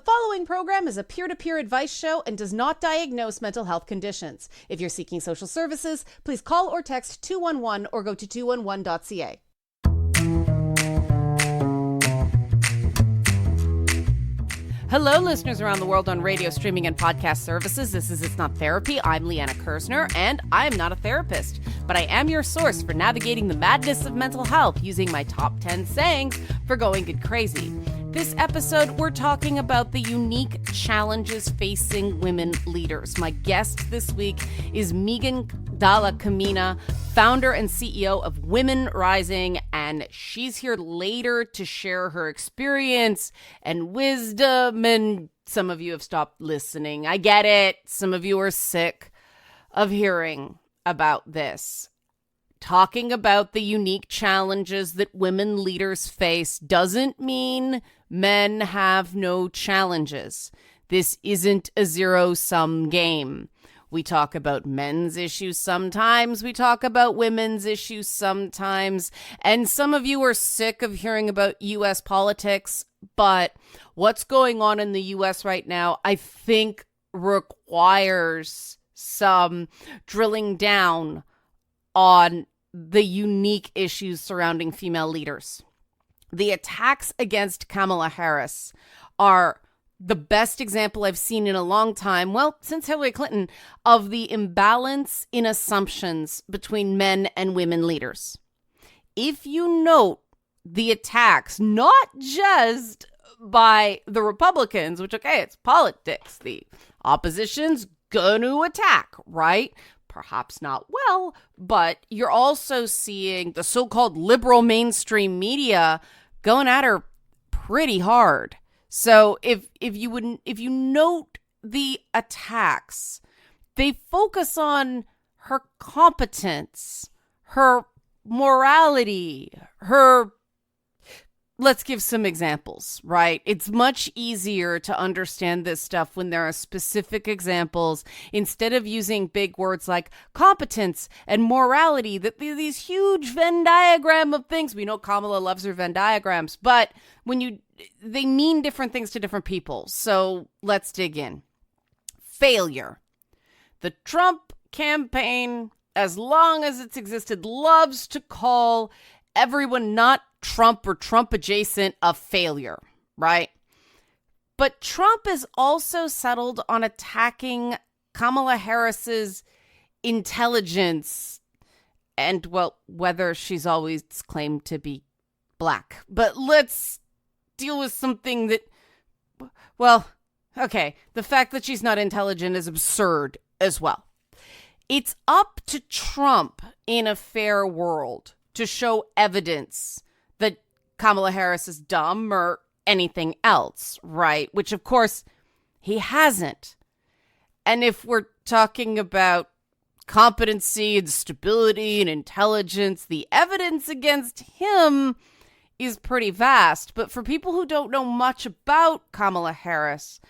following program is a peer-to-peer advice show and does not diagnose mental health conditions. If you're seeking social services, please call or text 211 or go to 211.ca. Hello, listeners around the world on radio, streaming, and podcast services. This is It's Not Therapy. I'm Leanna Kersner, and I'm not a therapist, but I am your source for navigating the madness of mental health using my top 10 sayings for going good crazy. This episode, we're talking about the unique challenges facing women leaders. My guest this week is Megan Della-Camina, founder and CEO of Women Rising, and she's here later to share her experience and wisdom. And some of you have stopped listening. I get it. Some of you are sick of hearing about this. Talking about the unique challenges that women leaders face doesn't mean men have no challenges. This isn't a zero-sum game. We talk about men's issues sometimes. We talk about women's issues sometimes. And some of you are sick of hearing about U.S. politics, but what's going on in the U.S. right now, I think, requires some drilling down on the unique issues surrounding female leaders. The attacks against Kamala Harris are the best example I've seen in a long time, well, since Hillary Clinton, of the imbalance in assumptions between men and women leaders. If you note the attacks, not just by the Republicans, which, okay, it's politics. The opposition's going to attack, right? Perhaps not well, but you're also seeing the so-called liberal mainstream media going at her pretty hard. So if you note the attacks, they focus on her competence, her morality, her... Let's give some examples, right? It's much easier to understand this stuff when there are specific examples instead of using big words like competence and morality, that these huge Venn diagram of things. We know Kamala loves her Venn diagrams, but they mean different things to different people. So let's dig in. Failure. The Trump campaign, as long as it's existed, loves to call everyone not Trump or Trump adjacent a failure, right? But Trump is also settled on attacking Kamala Harris's intelligence and, well, whether she's always claimed to be black. But let's deal with something that, well, okay, the fact that she's not intelligent is absurd as well. It's up to Trump in a fair world to show evidence that Kamala Harris is dumb or anything else, right? Which, of course, he hasn't. And if we're talking about competency and stability and intelligence, the evidence against him is pretty vast. But for people who don't know much about Kamala Harris,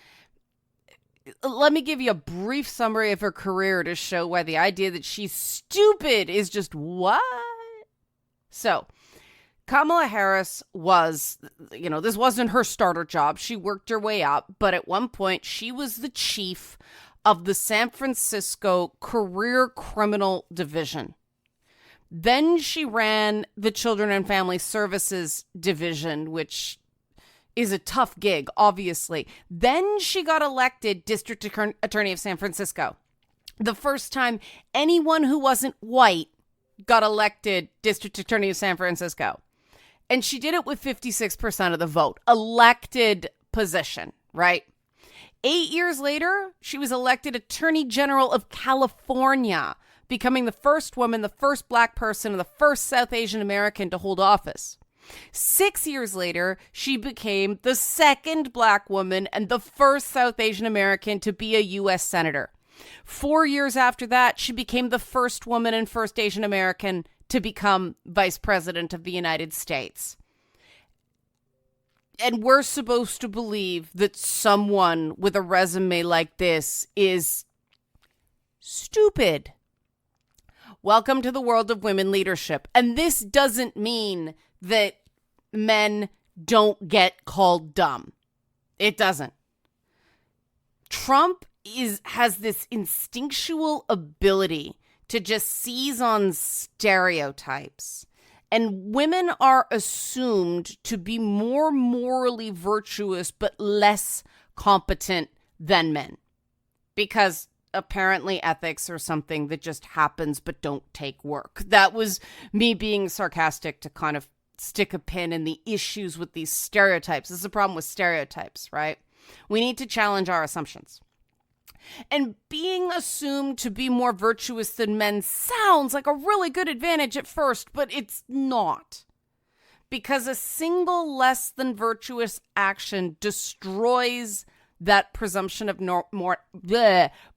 let me give you a brief summary of her career to show why the idea that she's stupid is just what? So, Kamala Harris was, this wasn't her starter job. She worked her way up, but at one point she was the chief of the San Francisco Career Criminal Division. Then she ran the Children and Family Services Division, which is a tough gig, obviously. Then she got elected District Attorney of San Francisco. The first time anyone who wasn't white got elected District Attorney of San Francisco. And she did it with 56% of the vote. Elected position, right? 8 years later, she was elected Attorney General of California, becoming the first woman, the first black person, and the first South Asian American to hold office. 6 years later, she became the second black woman and the first South Asian American to be a U.S. Senator. 4 years after that, she became the first woman and first Asian American to become Vice President of the United States. And we're supposed to believe that someone with a resume like this is stupid. Welcome to the world of women leadership. And this doesn't mean that men don't get called dumb. It doesn't. Trump has this instinctual ability to just seize on stereotypes. And women are assumed to be more morally virtuous but less competent than men. Because apparently ethics are something that just happens but don't take work. That was me being sarcastic to kind of stick a pin in the issues with these stereotypes. This is a problem with stereotypes, right? We need to challenge our assumptions. And being assumed to be more virtuous than men sounds like a really good advantage at first, but it's not. Because a single less than virtuous action destroys that presumption of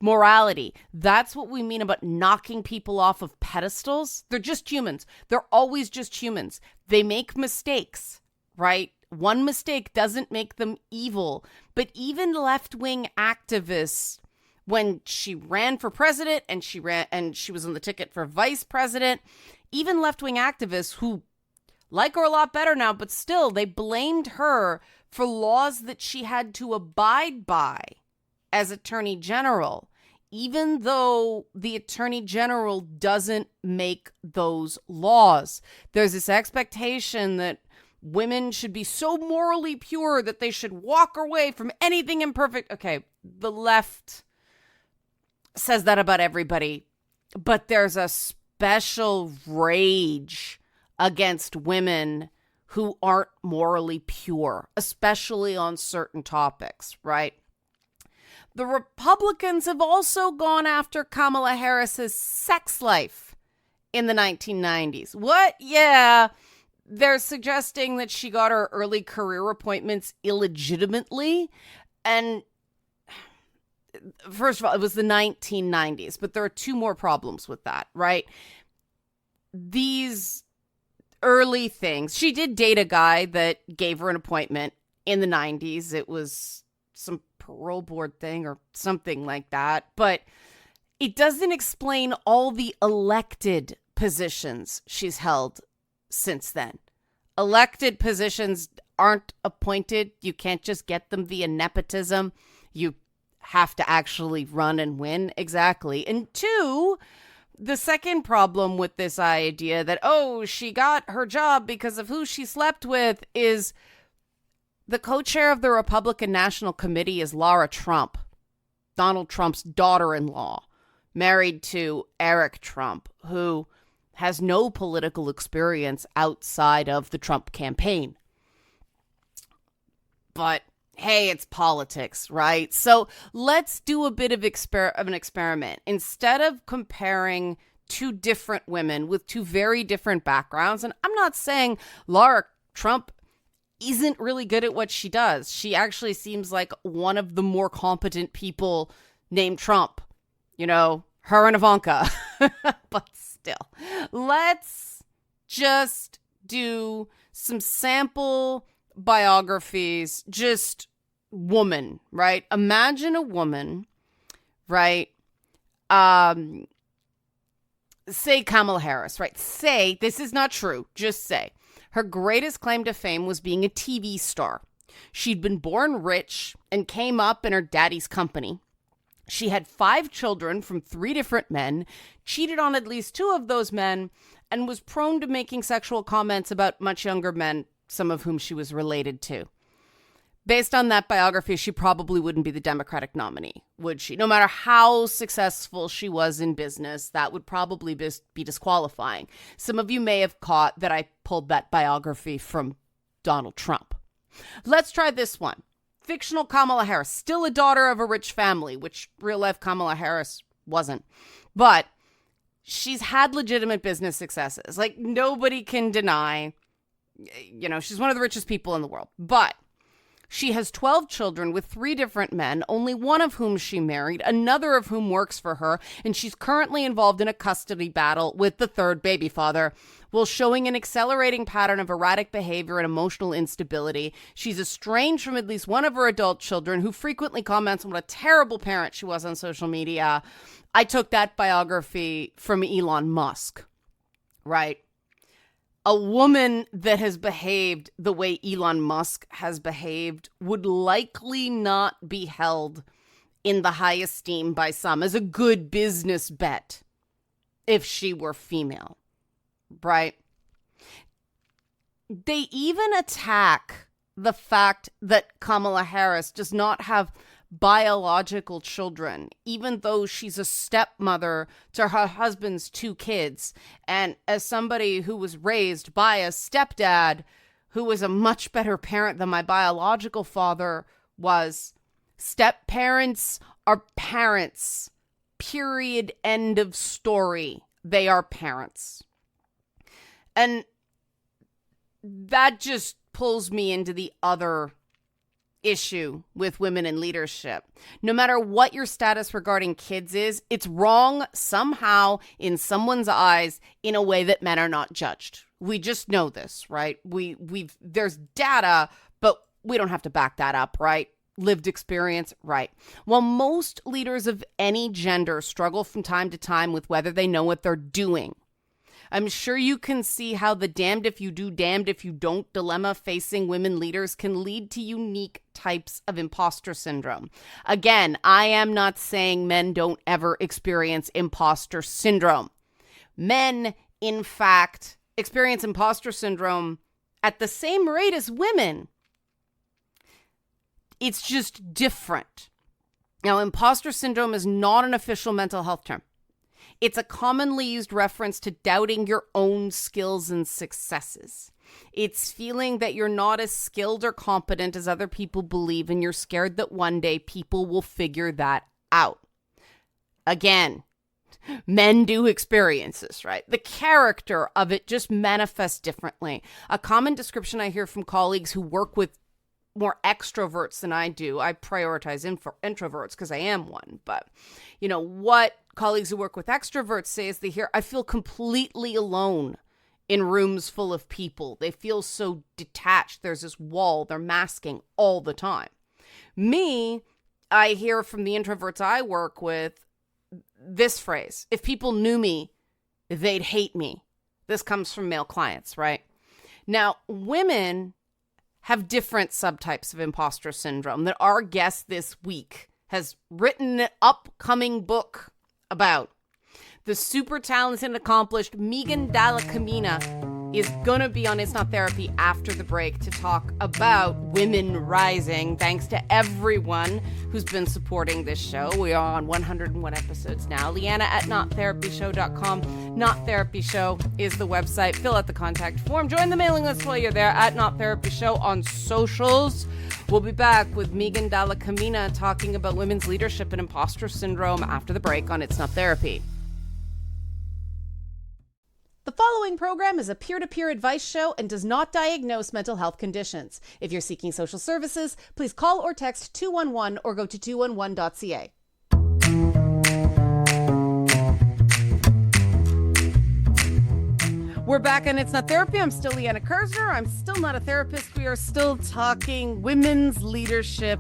morality. That's what we mean about knocking people off of pedestals. They're just humans. They're always just humans. They make mistakes, right? One mistake doesn't make them evil. But even left-wing activists, when she ran for president and she was on the ticket for vice president, even left-wing activists who like her a lot better now, but still they blamed her for laws that she had to abide by as Attorney General, even though the Attorney General doesn't make those laws. There's this expectation that women should be so morally pure that they should walk away from anything imperfect. Okay, the left says that about everybody, but there's a special rage against women who aren't morally pure, especially on certain topics, right? The Republicans have also gone after Kamala Harris's sex life in the 1990s. What? Yeah, they're suggesting that she got her early career appointments illegitimately. And first of all, it was the 1990s, but there are two more problems with that, right? These early things. She did date a guy that gave her an appointment in the 90s. It was some parole board thing or something like that. But it doesn't explain all the elected positions she's held since then. Elected positions aren't appointed. You can't just get them via nepotism. You have to actually run and win. Exactly. And two, the second problem with this idea that, oh, she got her job because of who she slept with is the co-chair of the Republican National Committee is Laura Trump, Donald Trump's daughter-in-law, married to Eric Trump, who has no political experience outside of the Trump campaign. But hey, it's politics, right? So let's do a bit of an experiment. Instead of comparing two different women with two very different backgrounds, and I'm not saying Laura Trump isn't really good at what she does. She actually seems like one of the more competent people named Trump. You know, her and Ivanka. But still, let's just do some sample biographies, just woman, right? Imagine a woman, right? Say Kamala Harris, right? Say, this is not true, just say. Her greatest claim to fame was being a TV star. She'd been born rich and came up in her daddy's company. She had 5 children from 3 different men, cheated on at least 2 of those men, and was prone to making sexual comments about much younger men, some of whom she was related to. Based on that biography, she probably wouldn't be the Democratic nominee, would she? No matter how successful she was in business, that would probably be disqualifying. Some of you may have caught that I pulled that biography from Donald Trump. Let's try this one. Fictional Kamala Harris, still a daughter of a rich family, which real-life Kamala Harris wasn't. But she's had legitimate business successes. Like, nobody can deny, you know, she's one of the richest people in the world. But she has 12 children with 3 different men, only one of whom she married, another of whom works for her, and she's currently involved in a custody battle with the 3rd baby father, while showing an accelerating pattern of erratic behavior and emotional instability. She's estranged from at least one of her adult children, who frequently comments on what a terrible parent she was on social media. I took that biography from Elon Musk, right? A woman that has behaved the way Elon Musk has behaved would likely not be held in the high esteem by some, as a good business bet if she were female, right? They even attack the fact that Kamala Harris does not have biological children, even though she's a stepmother to her husband's 2 kids. And as somebody who was raised by a stepdad who was a much better parent than my biological father was, step parents are parents. Period. End of story. They are parents. And that just pulls me into the other issue with women in leadership. No matter what your status regarding kids is, it's wrong somehow in someone's eyes in a way that men are not judged. We just know this, right? There's data, but we don't have to back that up, right? Lived experience, right? While most leaders of any gender struggle from time to time with whether they know what they're doing, I'm sure you can see how the damned if you do, damned if you don't dilemma facing women leaders can lead to unique types of imposter syndrome. Again, I am not saying men don't ever experience imposter syndrome. Men, in fact, experience imposter syndrome at the same rate as women. It's just different. Now, imposter syndrome is not an official mental health term. It's a commonly used reference to doubting your own skills and successes. It's feeling that you're not as skilled or competent as other people believe, and you're scared that one day people will figure that out. Again, men do experience this, right? The character of it just manifests differently. A common description I hear from colleagues who work with more extroverts than I do. I prioritize introverts because I am one. But, what colleagues who work with extroverts say is they hear, I feel completely alone in rooms full of people. They feel so detached. There's this wall. They're masking all the time. Me, I hear from the introverts I work with this phrase: if people knew me, they'd hate me. This comes from male clients, right? Now, women have different subtypes of imposter syndrome that our guest this week has written an upcoming book about. The super talented and accomplished Megan Della-Camina is going to be on It's Not Therapy after the break to talk about women rising. Thanks to everyone who's been supporting this show. We are on 101 episodes now. Leanna at nottherapyshow.com. Not Therapy Show is the website. Fill out the contact form. Join the mailing list while you're there at Not Therapy Show on socials. We'll be back with Megan Della-Camina talking about women's leadership and imposter syndrome after the break on It's Not Therapy. The following program is a peer-to-peer advice show and does not diagnose mental health conditions. If you're seeking social services, please call or text 211 or go to 211.ca. We're back and It's Not Therapy. I'm still Leanna Kersner. I'm still not a therapist. We are still talking women's leadership.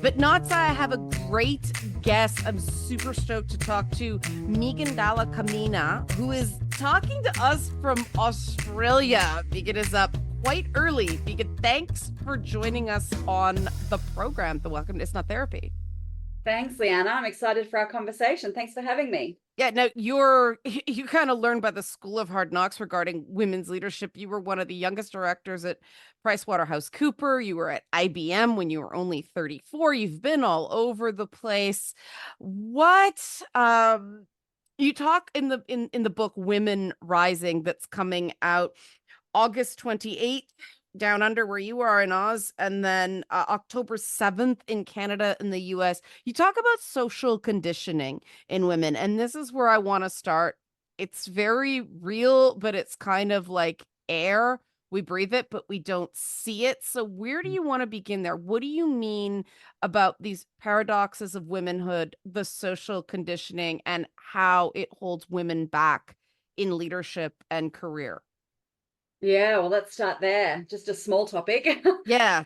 But not I have a great guest. I'm super stoked to talk to Megan Della-Camina, who is talking to us from Australia. Megan is up quite early. Megan, thanks for joining us on the program. Welcome to It's Not Therapy. Thanks, Leanna. I'm excited for our conversation. Thanks for having me. Yeah, now you kind of learned by the School of Hard Knocks regarding women's leadership. You were one of the youngest directors at PricewaterhouseCoopers. You were at IBM when you were only 34. You've been all over the place. What you talk in the book Women Rising that's coming out August 28th down under where you are in Oz, and then October 7th in Canada and the US. You talk about social conditioning in women, and this is where I want to start. It's very real, but it's kind of like air. We breathe it, but we don't see it. So where do you want to begin there? What do you mean about these paradoxes of womanhood, the social conditioning, and how it holds women back in leadership and career? Yeah, well, let's start there. Just a small topic. Yeah.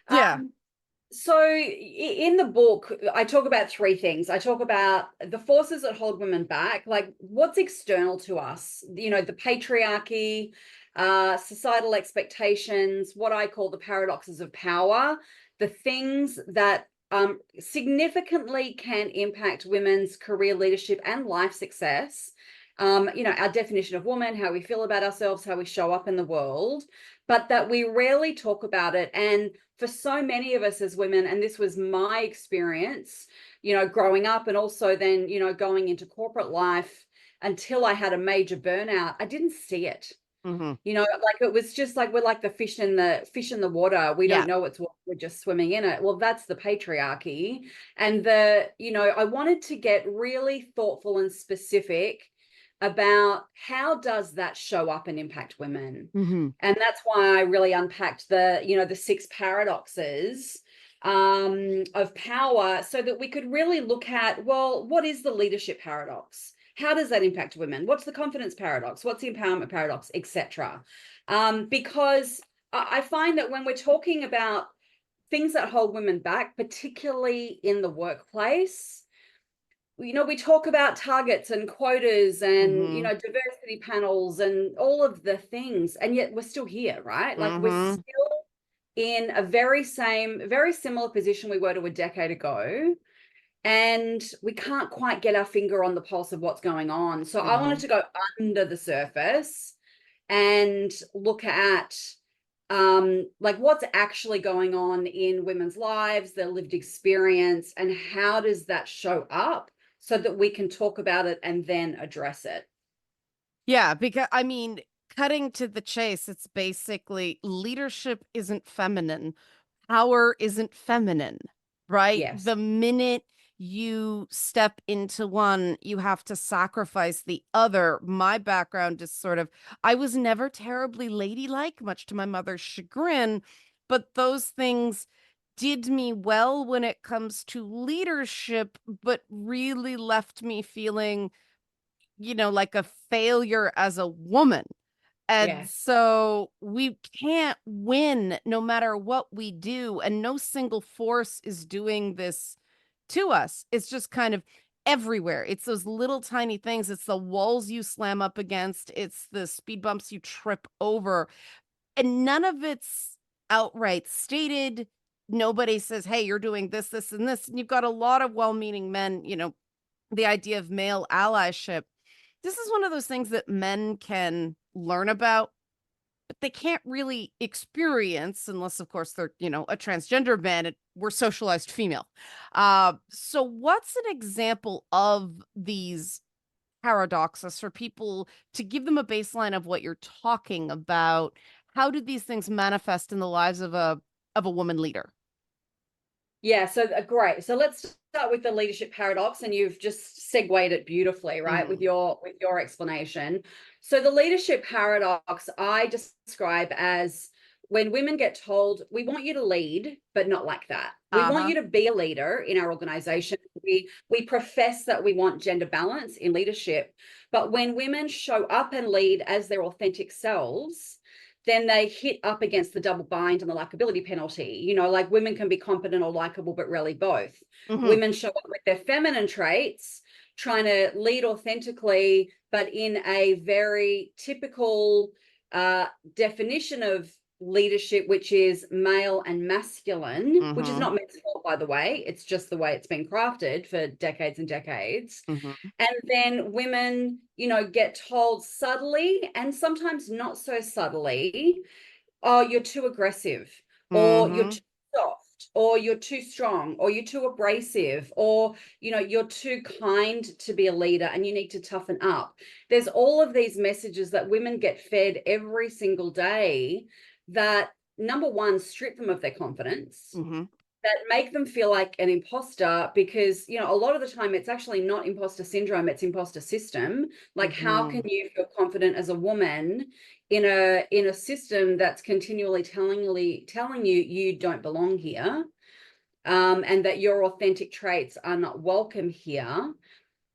So in the book, I talk about 3 things. I talk about the forces that hold women back, like what's external to us, the patriarchy, societal expectations, what I call the paradoxes of power, the things that significantly can impact women's career leadership and life success. Our definition of woman, how we feel about ourselves, how we show up in the world, but that we rarely talk about it. And for so many of us as women, and this was my experience, growing up and also then, going into corporate life until I had a major burnout, I didn't see it. Mm-hmm. Like it was just like we're like the fish in the water. We Yeah. don't know we're just swimming in it. Well, that's the patriarchy. And I wanted to get really thoughtful and specific about how does that show up and impact women. Mm-hmm. And that's why I really unpacked the 6 paradoxes of power, so that we could really look at, well, what is the leadership paradox? How does that impact women? What's the confidence paradox? What's the empowerment paradox, etc.? Because I find that when we're talking about things that hold women back, particularly in the workplace, we talk about targets and quotas and, Mm-hmm. diversity panels and all of the things, and yet we're still here, right? Like we're Mm-hmm. still in a very similar position we were to a decade ago. And we can't quite get our finger on the pulse of what's going on. So I wanted Mm-hmm. to go under the surface and look at like what's actually going on in women's lives, their lived experience, and how does that show up so that we can talk about it and then address it. Yeah, because I mean, cutting to the chase, it's basically leadership isn't feminine. Power isn't feminine, right? Yes. The minute you step into one, you have to sacrifice the other. My background is sort of, I was never terribly ladylike, much to my mother's chagrin, but those things did me well when it comes to leadership, but really left me feeling, like a failure as a woman. And Yes. so we can't win no matter what we do. And no single force is doing this to us. It's just kind of everywhere. It's those little tiny things. It's the walls you slam up against. It's the speed bumps you trip over. And none of it's outright stated. Nobody says, hey, you're doing this, this, and this. And you've got a lot of well meaning men, the idea of male allyship. This is one of those things that men can learn about, but they can't really experience unless, of course, they're, a transgender man and we're socialized female. So what's an example of these paradoxes for people to give them a baseline of what you're talking about? How do these things manifest in the lives of a woman leader? Yeah, so great. So let's start with the leadership paradox, and you've just segued it beautifully, right, with Mm-hmm. your explanation. So the leadership paradox I describe as when women get told, we want you to lead, but not like that. We want Uh-huh. you to be a leader in our organization. We profess that we want gender balance in leadership, but when women show up and lead as their authentic selves, then they hit up against the double bind and the likability penalty. Like women can be competent or likable, but rarely both. Mm-hmm. Women show up with their feminine traits, trying to lead authentically, but in a very typical definition of leadership, which is male and masculine, which is Mm-hmm. not men's fault, by the way. It's just the way it's been crafted for decades and decades. Mm-hmm. And then women, get told subtly and sometimes not so subtly, oh, you're too aggressive, or you're Mm-hmm. too soft, or you're too strong, or you're too abrasive, or, you're too kind to be a leader and you need to toughen up. There's all of these messages that women get fed every single day that, number one, strip them of their confidence, Mm-hmm. that make them feel like an imposter, because a lot of the time it's actually not imposter syndrome, it's imposter system. Like, how can Mm-hmm. you feel confident as a woman in a system that's continually telling you you don't belong here, and that your authentic traits are not welcome here,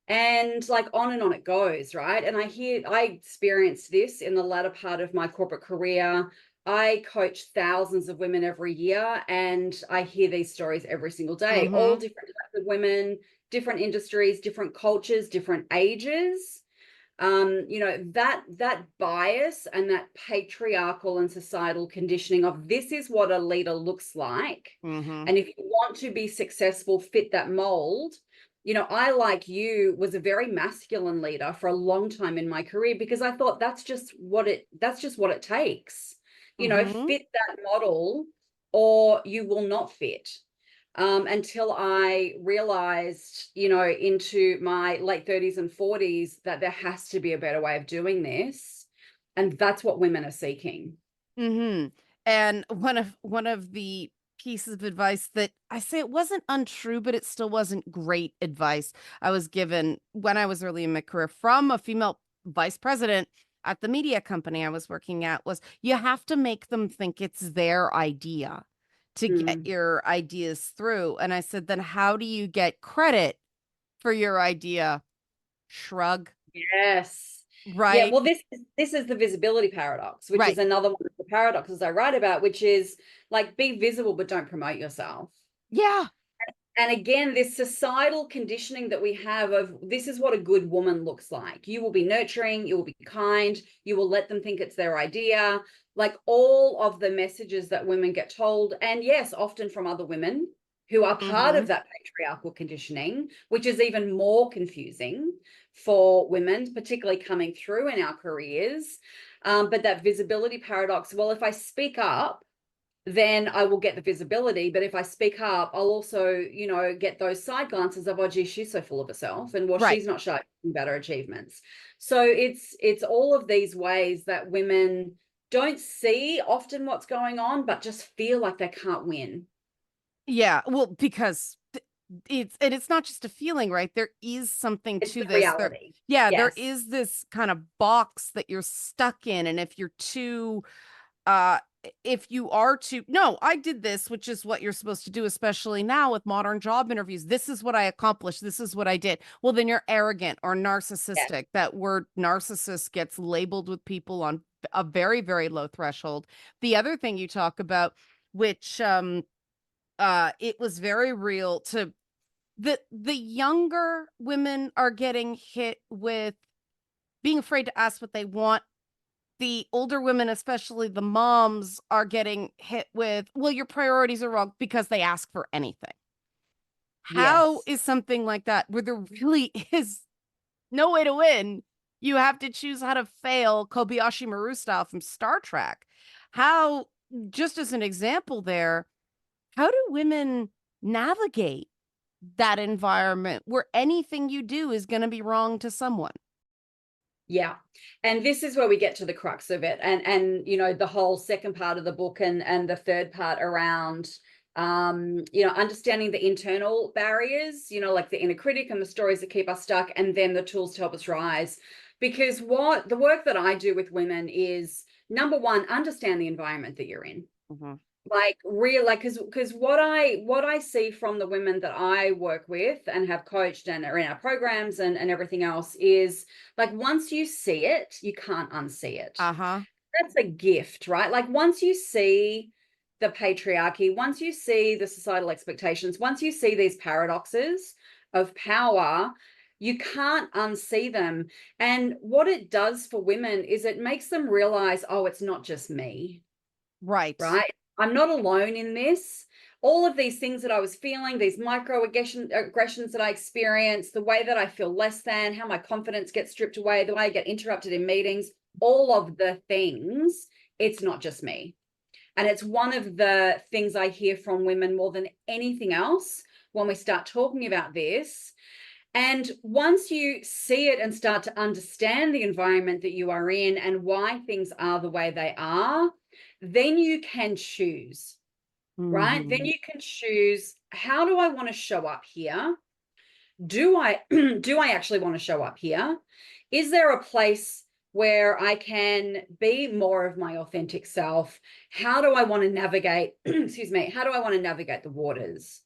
and like on and on it goes, right? And I experienced this in the latter part of my corporate career. I coach thousands of women every year, and I hear these stories every single day, all Mm-hmm. different types of women, different industries, different cultures, different ages. that bias and that patriarchal and societal conditioning of this is what a leader looks like. Mm-hmm. And if you want to be successful, fit that mold. I, like you, was a very masculine leader for a long time in my career because I thought that's just what it takes. Mm-hmm. Fit that model or you will not fit. Until I realized, into my late 30s and 40s, that there has to be a better way of doing this. And that's what women are seeking. Mm-hmm. And one of the pieces of advice that I say, it wasn't untrue, but it still wasn't great advice I was given when I was early in my career from a female vice president at the media company I was working at, was you have to make them think it's their idea to get Mm. your ideas through. And I said, then how do you get credit for your idea? Shrug. Yes. Yeah, Right. well, this is the visibility paradox, which is Right. another one of the paradoxes I write about, which is like, be visible but don't promote yourself. Yeah. And again, this societal conditioning that we have of this is what a good woman looks like. You will be nurturing, you will be kind, you will let them think it's their idea. Like all of the messages that women get told, and yes, often from other women who are part Mm-hmm. of that patriarchal conditioning, which is even more confusing for women, particularly coming through in our careers. But that visibility paradox, well, if I speak up, then I will get the visibility. But if I speak up, I'll also, get those side glances of, oh, gee, she's so full of herself. And well, Right. she's not showing about her achievements. So it's all of these ways that women don't see often what's going on, but just feel like they can't win. Yeah, well, because it's not just a feeling, right? There is something It's to the this. reality. There Yes. is this kind of box that you're stuck in, and if you're too, uh, if you are too, no, I did this, which is what you're supposed to do, especially now with modern job interviews. This is what I accomplished. This is what I did. Well, then you're arrogant or Yeah. narcissistic. That word narcissist gets labeled with people on a very, very low threshold. The other thing you talk about, which it was very real to the younger women are getting hit with being afraid to ask what they want. The older women, especially the moms, are getting hit with, well, your priorities are wrong because they ask for anything. How Yes. is something like that where there really is no way to win? You have to choose how to fail, Kobayashi Maru style from Star Trek. How, just as an example there, how do women navigate that environment where anything you do is going to be wrong to someone? Yeah. And this is where we get to the crux of it. And the whole second part of the book and the third part around understanding the internal barriers, like the inner critic and the stories that keep us stuck, and then the tools to help us rise. Because what the work that I do with women is, number one, understand the environment that you're in. Mhm. Like real, like, because what I see from the women that I work with and have coached and are in our programs and everything else is, like, once you see it, you can't unsee it. Uh-huh. That's a gift, right? Like, once you see the patriarchy, once you see the societal expectations, once you see these paradoxes of power, you can't unsee them. And what it does for women is it makes them realize, oh, it's not just me, Right. right? I'm not alone in this. All of these things that I was feeling, these aggressions that I experienced, the way that I feel less than, how my confidence gets stripped away, the way I get interrupted in meetings, all of the things, it's not just me. And it's one of the things I hear from women more than anything else when we start talking about this. And once you see it and start to understand the environment that you are in and why things are the way they are, then you can choose, right? Then Mhm. you can choose, how do I want to show up here? Do I do I actually want to show up here? Is there a place where I can be more of my authentic self? How do I want to navigate, excuse me, how do I want to navigate the waters?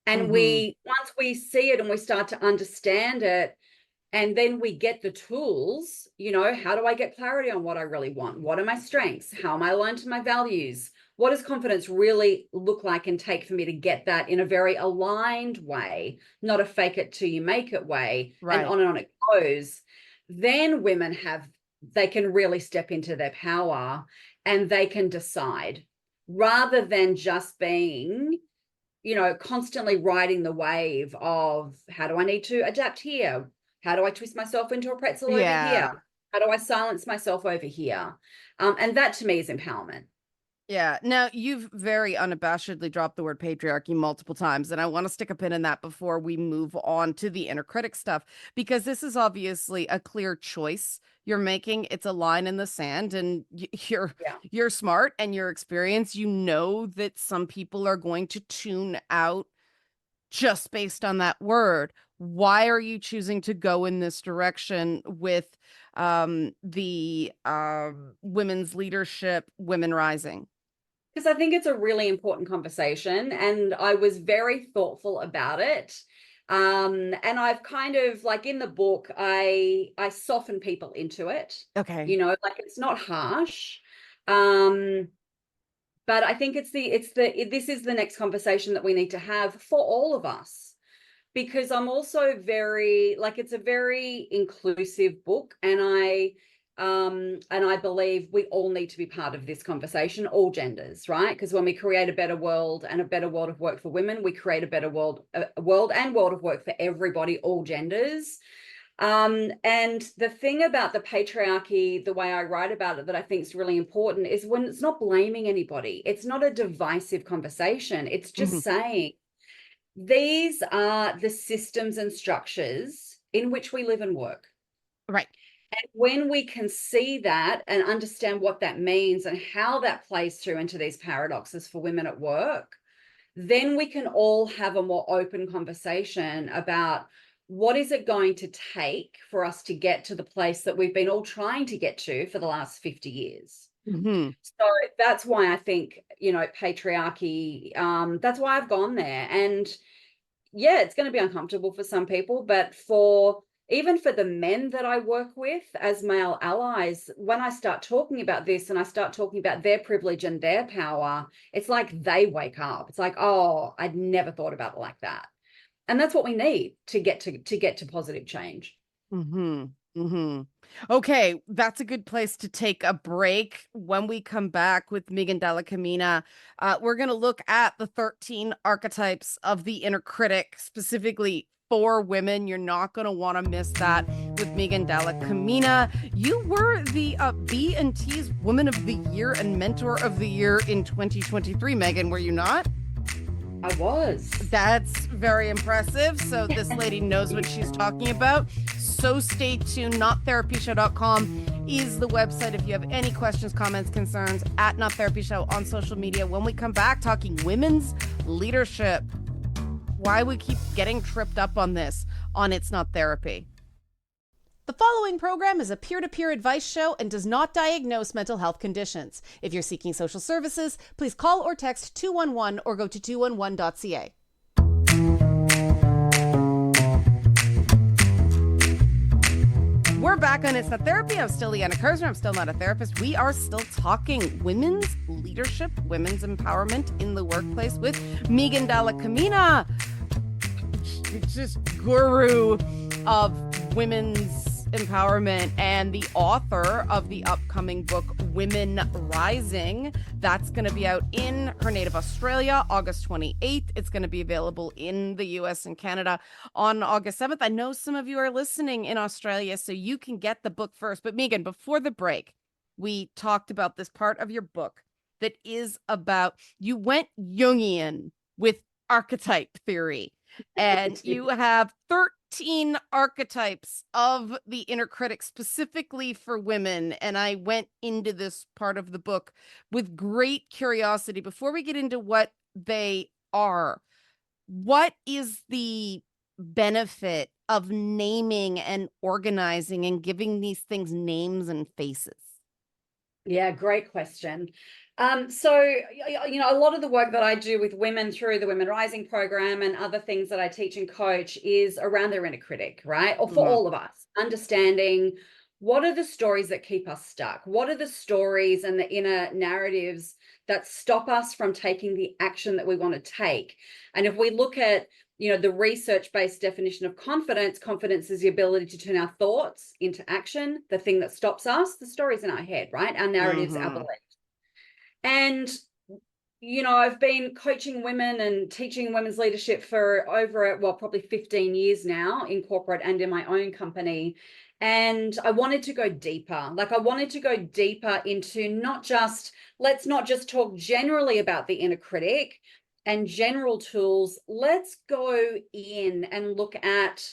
And Mhm. once we see it and we start to understand it, and then we get the tools, how do I get clarity on what I really want? What are my strengths? How am I aligned to my values? What does confidence really look like and take for me to get that in a very aligned way, not a fake it till you make it way, Right. and on it goes. then they can really step into their power and they can decide, rather than just being, constantly riding the wave of, how do I need to adapt here? How do I twist myself into a pretzel over here? Yeah. How do I silence myself over here? And that to me is empowerment. Yeah. Now, you've very unabashedly dropped the word patriarchy multiple times, and I want to stick a pin in that before we move on to the inner critic stuff, because this is obviously a clear choice you're making. It's a line in the sand, and Yeah. you're smart and you're experienced. You know that some people are going to tune out just based on that word. Why are you choosing to go in this direction with the women's leadership, women rising? Because I think it's a really important conversation, and I was very thoughtful about it. And I've kind of, like, in the book, I soften people into it. Okay. Like, it's not harsh. Um, but I think this is the next conversation that we need to have for all of us, because I'm also very, like, it's a very inclusive book, and I believe we all need to be part of this conversation, all genders, right? Because when we create a better world and a better world of work for women, we create a better world and world of work for everybody, all genders. And the thing about the patriarchy, the way I write about it, that I think is really important, is when it's not blaming anybody. It's not a divisive conversation. It's Hmm. just saying, these are the systems and structures in which we live and work. Right. And when we can see that and understand what that means and how that plays through into these paradoxes for women at work, then we can all have a more open conversation about what is it going to take for us to get to the place that we've been all trying to get to for the last 50 years. Hmm. So that's why I think, patriarchy, that's why I've gone there. And yeah, it's going to be uncomfortable for some people, but even for the men that I work with as male allies, when I start talking about this and I start talking about their privilege and their power, it's like they wake up. It's like, oh, I'd never thought about it like that. And that's what we need to get to positive change. Hmm. Hmm. Okay, that's a good place to take a break. When we come back with Megan Della-Camina, we're going to look at the 13 archetypes of the inner critic, specifically for women. You're not going to want to miss that with Megan Della-Camina. You were the B&T's Woman of the Year and Mentor of the Year in 2023, Megan, were you not? I was. That's very impressive. So this lady knows what she's talking about. So stay tuned. NotTherapyShow.com is the website if you have any questions, comments, concerns, at Not Therapy Show on social media. When we come back, talking women's leadership. Why we keep getting tripped up on this on It's Not Therapy. The following program is a peer-to-peer advice show and does not diagnose mental health conditions. If you're seeking social services, please call or text 211 or go to 211.ca. We're back on It's Not Therapy. I'm still Leanna Kersner. I'm still not a therapist. We are still talking women's leadership, women's empowerment in the workplace with Megan Della-Camina, just guru of women's empowerment and the author of the upcoming book Women Rising. That's going to be out in her native Australia August 28th. It's going to be available in the US and Canada on August 7th. I know some of you are listening in Australia, so you can get the book first. But Megan, before the break, we talked about this part of your book that is about, you went Jungian with archetype theory, and you have 13 archetypes of the inner critic specifically for women. And I went into this part of the book with great curiosity. Before we get into what they are, what is the benefit of naming and organizing and giving these things names and faces? Yeah, great question. So, a lot of the work that I do with women through the Women Rising program and other things that I teach and coach is around their inner critic, right? Or for all of us, understanding what are the stories that keep us stuck? What are the stories and the inner narratives that stop us from taking the action that we want to take? And if we look at the research-based definition of confidence is the ability to turn our thoughts into action. The thing that stops us, the stories in our head, right? Our narratives, our beliefs. And I've been coaching women and teaching women's leadership for over, probably 15 years now in corporate and in my own company. And I wanted to go deeper. Like, I wanted to go deeper into let's not just talk generally about the inner critic and general tools. Let's go in and look at,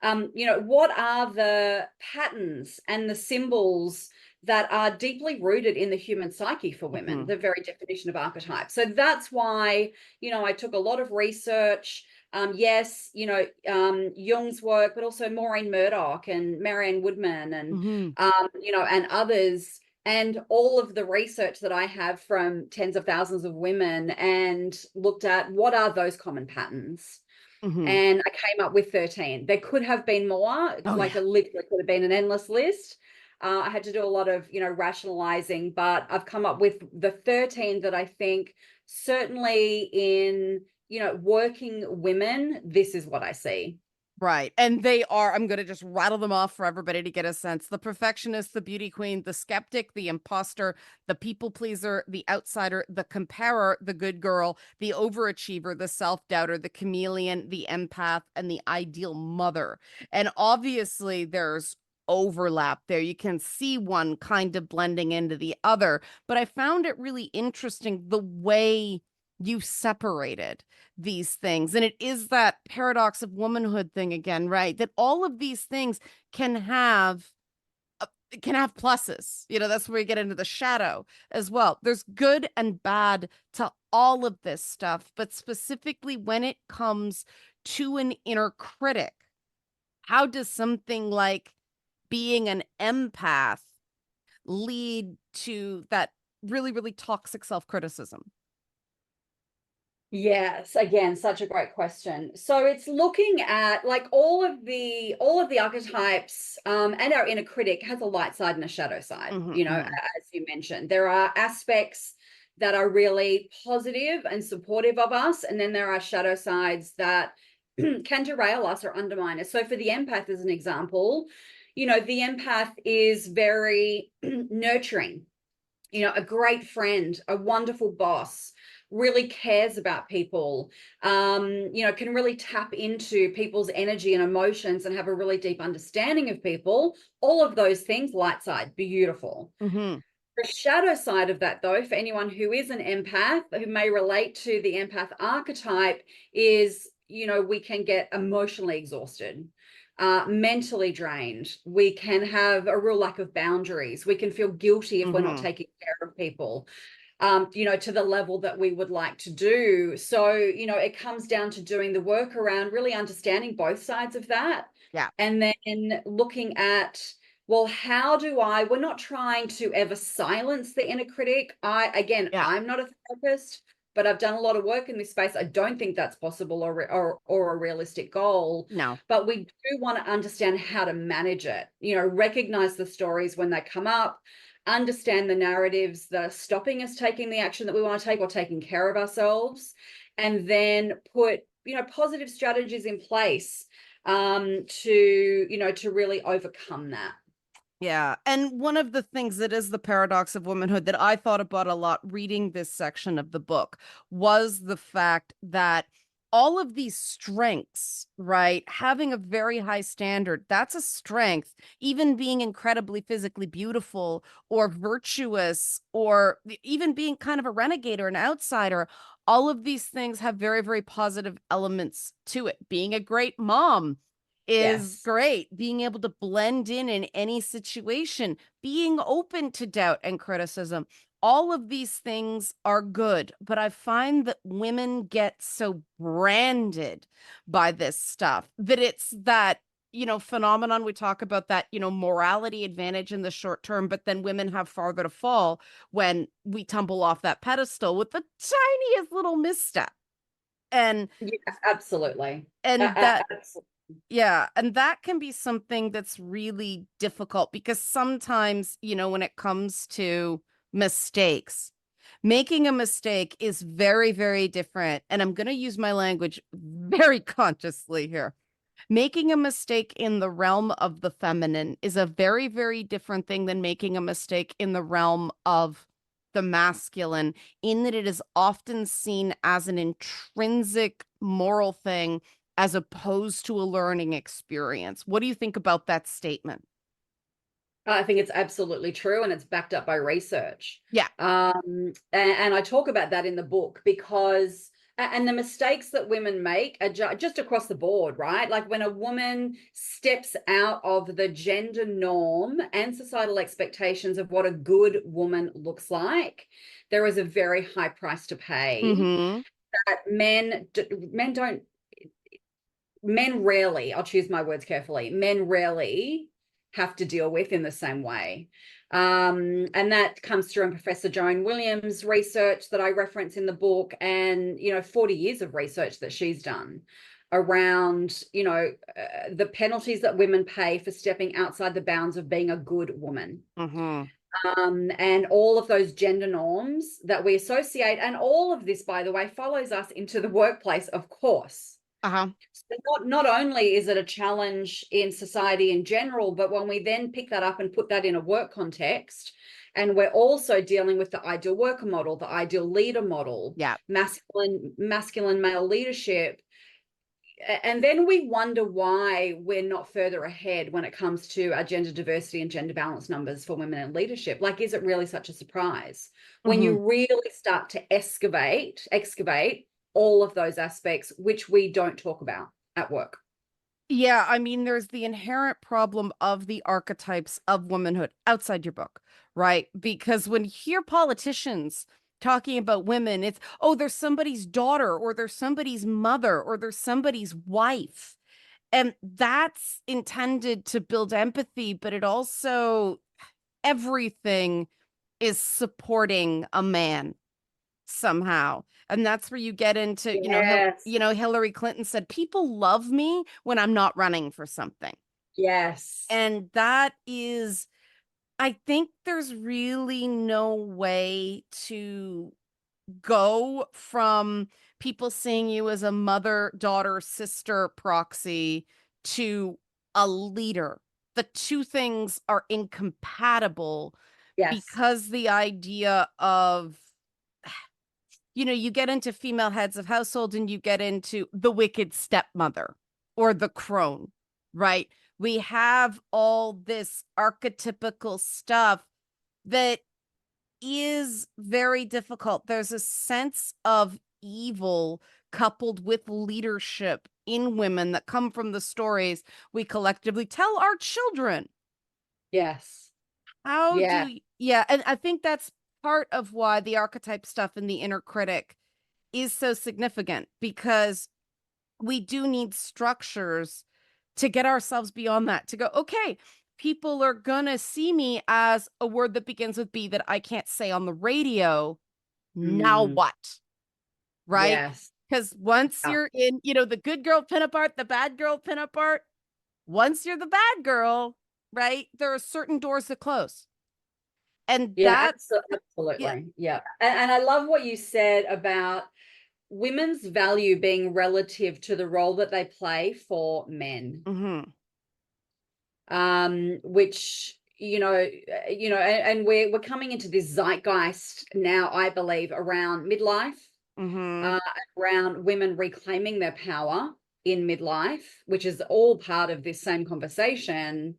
what are the patterns and the symbols that are deeply rooted in the human psyche for women, the very definition of archetype. So that's why, I took a lot of research. Yes, Jung's work, but also Maureen Murdoch and Marianne Woodman and, and others, and all of the research that I have from tens of thousands of women, and looked at what are those common patterns. And I came up with 13. There could have been more, literally could have been an endless list. I had to do a lot of, rationalizing, but I've come up with the 13 that I think certainly in, working women, this is what I see. Right. And they are, I'm going to just rattle them off for everybody to get a sense. The perfectionist, the beauty queen, the skeptic, the imposter, the people pleaser, the outsider, the comparer, the good girl, the overachiever, the self-doubter, the chameleon, the empath, and the ideal mother. And obviously there's overlap there. You can see one kind of blending into the other, but I found it really interesting the way you separated these things. And it is that paradox of womanhood thing again, right? That all of these things can have pluses. That's where you get into the shadow as well. There's good and bad to all of this stuff, but specifically when it comes to an inner critic, how does something like being an empath lead to that really, really toxic self-criticism? Yes, again, such a great question. So it's looking at, like, all of the archetypes, and our inner critic has a light side and a shadow side, as you mentioned. There are aspects that are really positive and supportive of us, and then there are shadow sides that can derail us or undermine us. So for the empath, as an example, the empath is very nurturing, a great friend, a wonderful boss, really cares about people, can really tap into people's energy and emotions and have a really deep understanding of people. All of those things, light side, beautiful. The shadow side of that, though, for anyone who is an empath, who may relate to the empath archetype, is, we can get emotionally exhausted, mentally drained. We can have a real lack of boundaries. We can feel guilty if we're not taking care of people, to the level that we would like to do. So, it comes down to doing the work around really understanding both sides of that. Yeah. And then looking at, well, we're not trying to ever silence the inner critic. I'm not a therapist, but I've done a lot of work in this space. I don't think that's possible or a realistic goal. No. But we do want to understand how to manage it, recognize the stories when they come up, understand the narratives that are stopping us taking the action that we want to take or taking care of ourselves, and then put, positive strategies in place to really overcome that. Yeah. And one of the things that is the paradox of womanhood that I thought about a lot reading this section of the book was the fact that all of these strengths, right? Having a very high standard, that's a strength. Even being incredibly physically beautiful or virtuous, or even being kind of a renegade or an outsider, all of these things have very, very positive elements to it. Being a great mom is great. Being able to blend in any situation, being open to doubt and criticism. All of these things are good, but I find that women get so branded by this stuff that it's that, phenomenon. We talk about that, morality advantage in the short term, but then women have farther to fall when we tumble off that pedestal with the tiniest little misstep. And yeah, absolutely. And that, absolutely. yeah, and that can be something that's really difficult because sometimes, when it comes to mistakes, Making a mistake is very, very different. And I'm going to use my language very consciously here. Making a mistake in the realm of the feminine is a very, very different thing than making a mistake in the realm of the masculine, in that it is often seen as an intrinsic moral thing as opposed to a learning experience. What do you think about that statement? I think it's absolutely true, and it's backed up by research. Yeah. And I talk about that in the book because, and the mistakes that women make are just across the board, right? Like when a woman steps out of the gender norm and societal expectations of what a good woman looks like, there is a very high price to pay Mm-hmm. that men rarely, I'll choose my words carefully, men rarely have to deal with in the same way. And that comes through in Professor Joan Williams' research that I reference in the book, and 40 years of research that she's done around the penalties that women pay for stepping outside the bounds of being a good woman. Mm-hmm. And all of those gender norms that we associate, and all of this, by the way, follows us into the workplace, of course. Uh-huh. So not only is it a challenge in society in general, but when we then pick that up and put that in a work context, and we're also dealing with the ideal worker model, the ideal leader model, Yeah. masculine male leadership, and then we wonder why we're not further ahead when it comes to our gender diversity and gender balance numbers for women in leadership. Like, is it really such a surprise when Mm-hmm. you really start to excavate all of those aspects, which we don't talk about at work? Yeah, I mean, there's the inherent problem of the archetypes of womanhood outside your book, right? Because when you hear politicians talking about women, it's, oh, there's somebody's daughter, or there's somebody's mother, or there's somebody's wife. And that's intended to build empathy, but it also, everything is supporting a man somehow. And that's where you get into, Yes. Hillary Clinton said, people love me when I'm not running for something. Yes. And that is, I think there's really no way to go from people seeing you as a mother, daughter, sister proxy to a leader. The two things are incompatible Yes. because the idea of you get into female heads of household and you get into the wicked stepmother or the crone, right? We have all this archetypical stuff that is very difficult. There's a sense of evil coupled with leadership in women that come from the stories we collectively tell our children. Yes. How Yeah. do, yeah, and I think that's part of why the archetype stuff in the inner critic is so significant, because we do need structures to get ourselves beyond that, to go, okay, people are gonna see me as a word that begins with B that I can't say on the radio. Now Mm, what? Right? yes. Because once Yeah. you're in, the good girl pinup art, the bad girl pinup art, once you're the bad girl, right? There are certain doors that close. And Yeah, that's, yeah. absolutely. Yeah. And I love what you said about women's value being relative to the role that they play for men. Mm-hmm. Which and we're coming into this zeitgeist now, I believe, around midlife, Mm-hmm. uh, around women reclaiming their power in midlife, which is all part of this same conversation,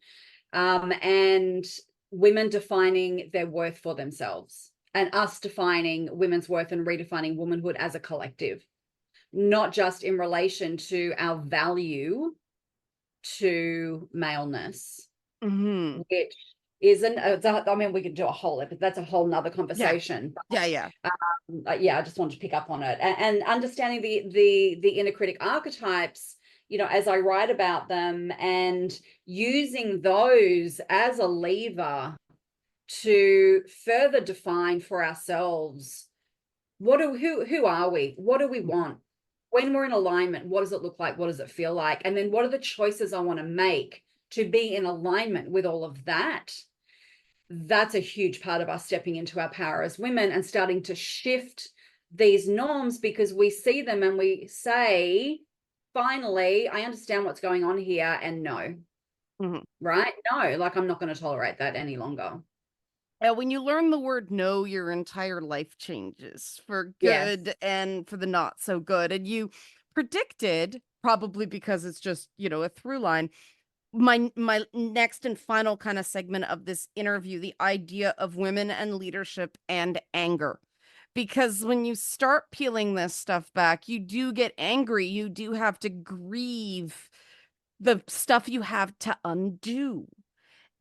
and women defining their worth for themselves, and us defining women's worth and redefining womanhood as a collective, not just in relation to our value to maleness, Mm-hmm. which isn't, I mean, we could do a whole, but that's a whole nother Yeah. conversation. Yeah. Yeah. Yeah, I just wanted to pick up on it, and understanding the inner critic archetypes, as I write about them, and using those as a lever to further define for ourselves who are we? What do we want? When we're in alignment, what does it look like? What does it feel like? And then what are the choices I want to make to be in alignment with all of that? that's a huge part of us stepping into our power as women and starting to shift these norms, because we see them and we say, finally, I understand what's going on here, and no, right? No, like, I'm not going to tolerate that any longer. When you learn the word no, your entire life changes for Yes. good and for the not so good. And you predicted, probably because it's just, a through line, my next and final kind of segment of this interview, the idea of women and leadership and anger. Because when you start peeling this stuff back, you do get angry. You do have to grieve the stuff you have to undo.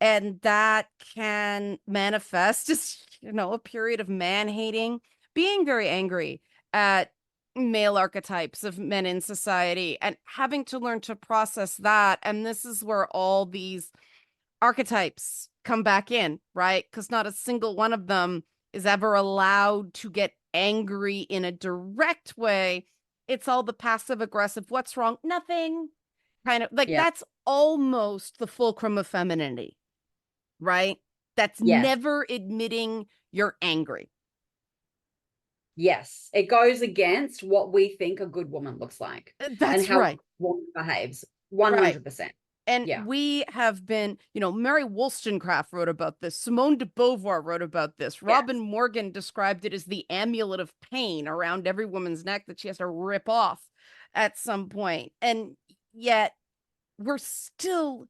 And that can manifest as, a period of man hating, being very angry at male archetypes of men in society and having to learn to process that. And this is where all these archetypes come back in, right? Because not a single one of them is ever allowed to get angry in a direct way. It's all the passive aggressive, what's wrong? Nothing. Kind of like Yeah. that's almost the fulcrum of femininity, right? That's Yes. never admitting you're angry. Yes. It goes against what we think a good woman looks like and That's how a right. woman behaves. Right. 100%. And Yeah. we have been, Mary Wollstonecraft wrote about this. Simone de Beauvoir wrote about this. Yes. Robin Morgan described it as the amulet of pain around every woman's neck that she has to rip off at some point. And yet we're still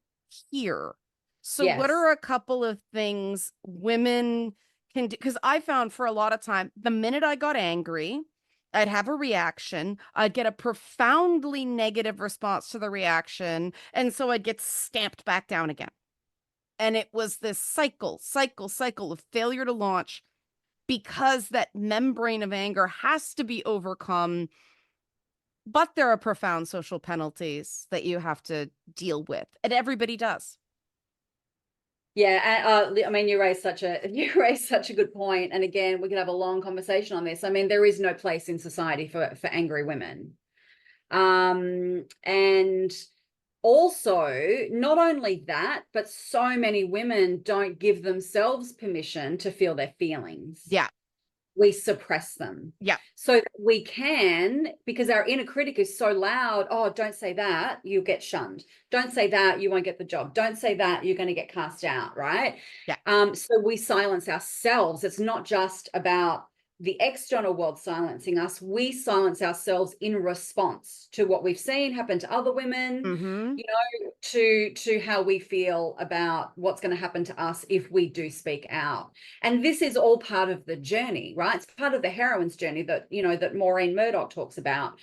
here. So what Yes. are a couple of things women can do? Because I found for a lot of time, the minute I got angry, I'd have a reaction. I'd get a profoundly negative response to the reaction. And so I'd get stamped back down again. And it was this cycle of failure to launch because that membrane of anger has to be overcome. But there are profound social penalties that you have to deal with, and everybody does. Yeah, I mean, you raised such a good point. And again, we could have a long conversation on this. I mean, there is no place in society for angry women. And also, not only that, but so many women don't give themselves permission to feel their feelings. Yeah. We suppress them. Yeah. So we can, because our inner critic is so loud. Oh, don't say that, you'll get shunned. Don't say that, you won't get the job. Don't say that, you're going to get cast out, right? Yeah. So we silence ourselves. It's not just about the external world silencing us. We silence ourselves in response to what we've seen happen to other women, Mm-hmm. to how we feel about what's going to happen to us if we do speak out. And this is all part of the journey, right? It's part of the heroine's journey that Maureen Murdoch talks about.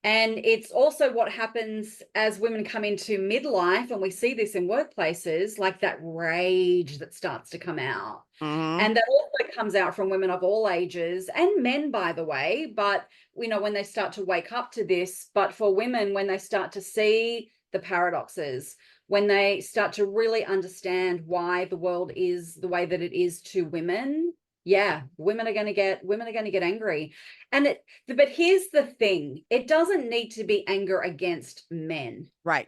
And it's also what happens as women come into midlife, and we see this in workplaces, like that rage that starts to come out. Mm-hmm. And that also comes out from women of all ages, and men, by the way. But, when they start to wake up to this, but for women, when they start to see the paradoxes, when they start to really understand why the world is the way that it is to women, yeah, women are going to get angry. But here's the thing, it doesn't need to be anger against men. Right.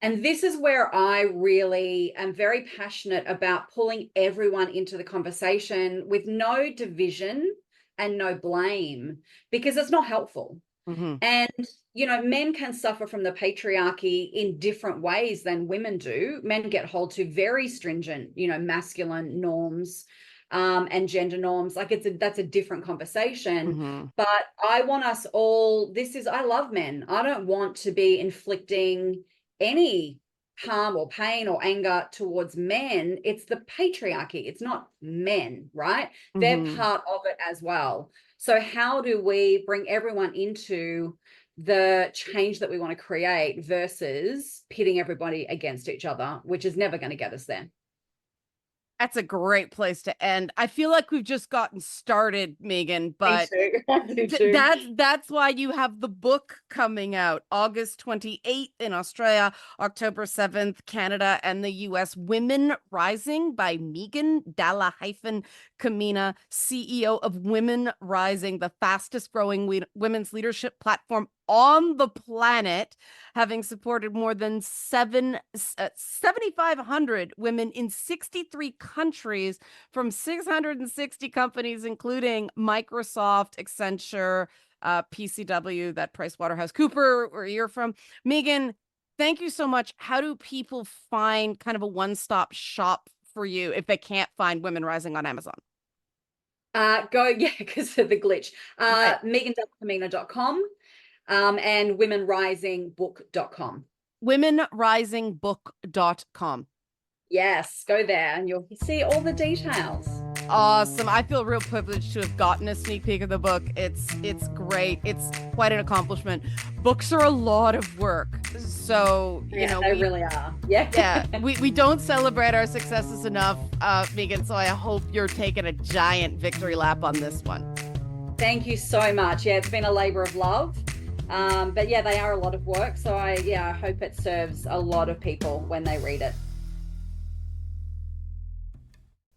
And this is where I really am very passionate about pulling everyone into the conversation with no division and no blame, because it's not helpful. Mm-hmm. And, men can suffer from the patriarchy in different ways than women do. Men get hold to very stringent, masculine norms, and gender norms. Like that's a different conversation. Mm-hmm. But I want us all, I love men. I don't want to be inflicting any harm or pain or anger towards men. It's the patriarchy. It's not men, right? Mm-hmm. They're part of it as well. So how do we bring everyone into the change that we want to create versus pitting everybody against each other, which is never going to get us there? That's a great place to end. I feel like we've just gotten started, Megan, but Me too. that's why you have the book coming out August 28th in Australia, October 7th, Canada and the US. Women Rising by Megan Della-Camina, CEO of Women Rising, the fastest growing women's leadership platform on the planet, having supported more than 7,500 women in 63 countries from 660 companies, including Microsoft, Accenture, PCW, that PricewaterhouseCooper, where you're from. Megan, thank you so much. How do people find kind of a one-stop shop for you if they can't find Women Rising on Amazon? Because of the glitch. Right. MeganDella-Camina.com and womenrisingbook.com. Womenrisingbook.com. Yes, go there and you'll see all the details. Awesome. I feel real privileged to have gotten a sneak peek of the book. It's great. It's quite an accomplishment. Books are a lot of work. So, they really are. Yeah. Yeah. We don't celebrate our successes enough, Megan. So I hope you're taking a giant victory lap on this one. Thank you so much. Yeah, it's been a labor of love. But yeah, they are a lot of work. So I hope it serves a lot of people when they read it.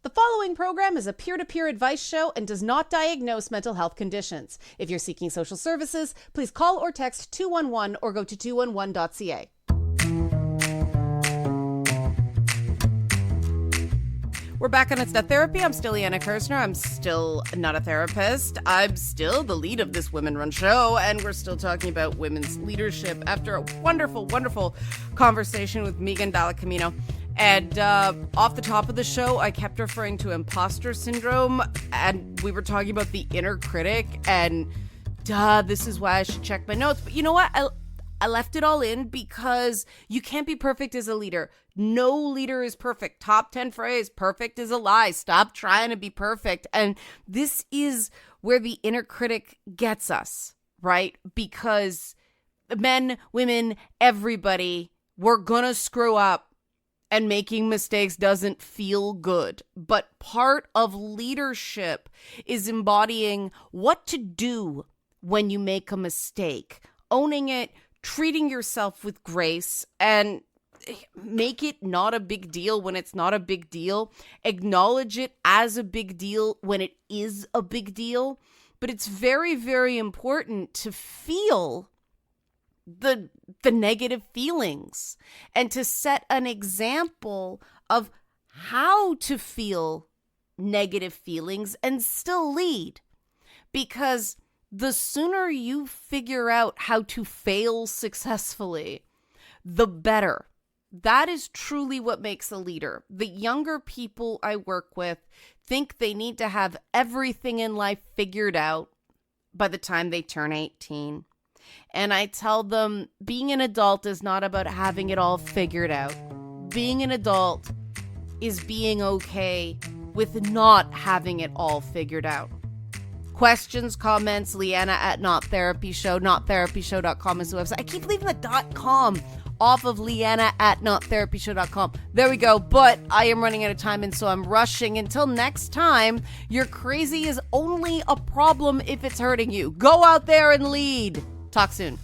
The following program is a peer-to-peer advice show and does not diagnose mental health conditions. If you're seeking social services, please call or text 211 or go to 211.ca. We're back on It's Not Therapy. I'm still Leanna Kersner. I'm still not a therapist. I'm still the lead of this women-run show, and we're still talking about women's leadership after a wonderful, wonderful conversation with Megan Della-Camina. And off the top of the show, I kept referring to imposter syndrome, and we were talking about the inner critic, and this is why I should check my notes. But you know what? I left it all in because you can't be perfect as a leader. No leader is perfect. Top 10 phrase, perfect is a lie. Stop trying to be perfect. And this is where the inner critic gets us, right? Because men, women, everybody, we're gonna screw up. And making mistakes doesn't feel good. But part of leadership is embodying what to do when you make a mistake, owning it, treating yourself with grace, and make it not a big deal when it's not a big deal. Acknowledge it as a big deal when it is a big deal. But it's very, very important to feel the negative feelings and to set an example of how to feel negative feelings and still lead. Because the sooner you figure out how to fail successfully, the better. That is truly what makes a leader. The younger people I work with think they need to have everything in life figured out by the time they turn 18. And I tell them being an adult is not about having it all figured out. Being an adult is being okay with not having it all figured out. Questions, comments, Leanna at Not Therapy Show. NotTherapyShow.com is the website. I keep leaving the .com off of Leanna at NotTherapyShow.com. There we go. But I am running out of time, and so I'm rushing. Until next time, your crazy is only a problem if it's hurting you. Go out there and lead. Talk soon.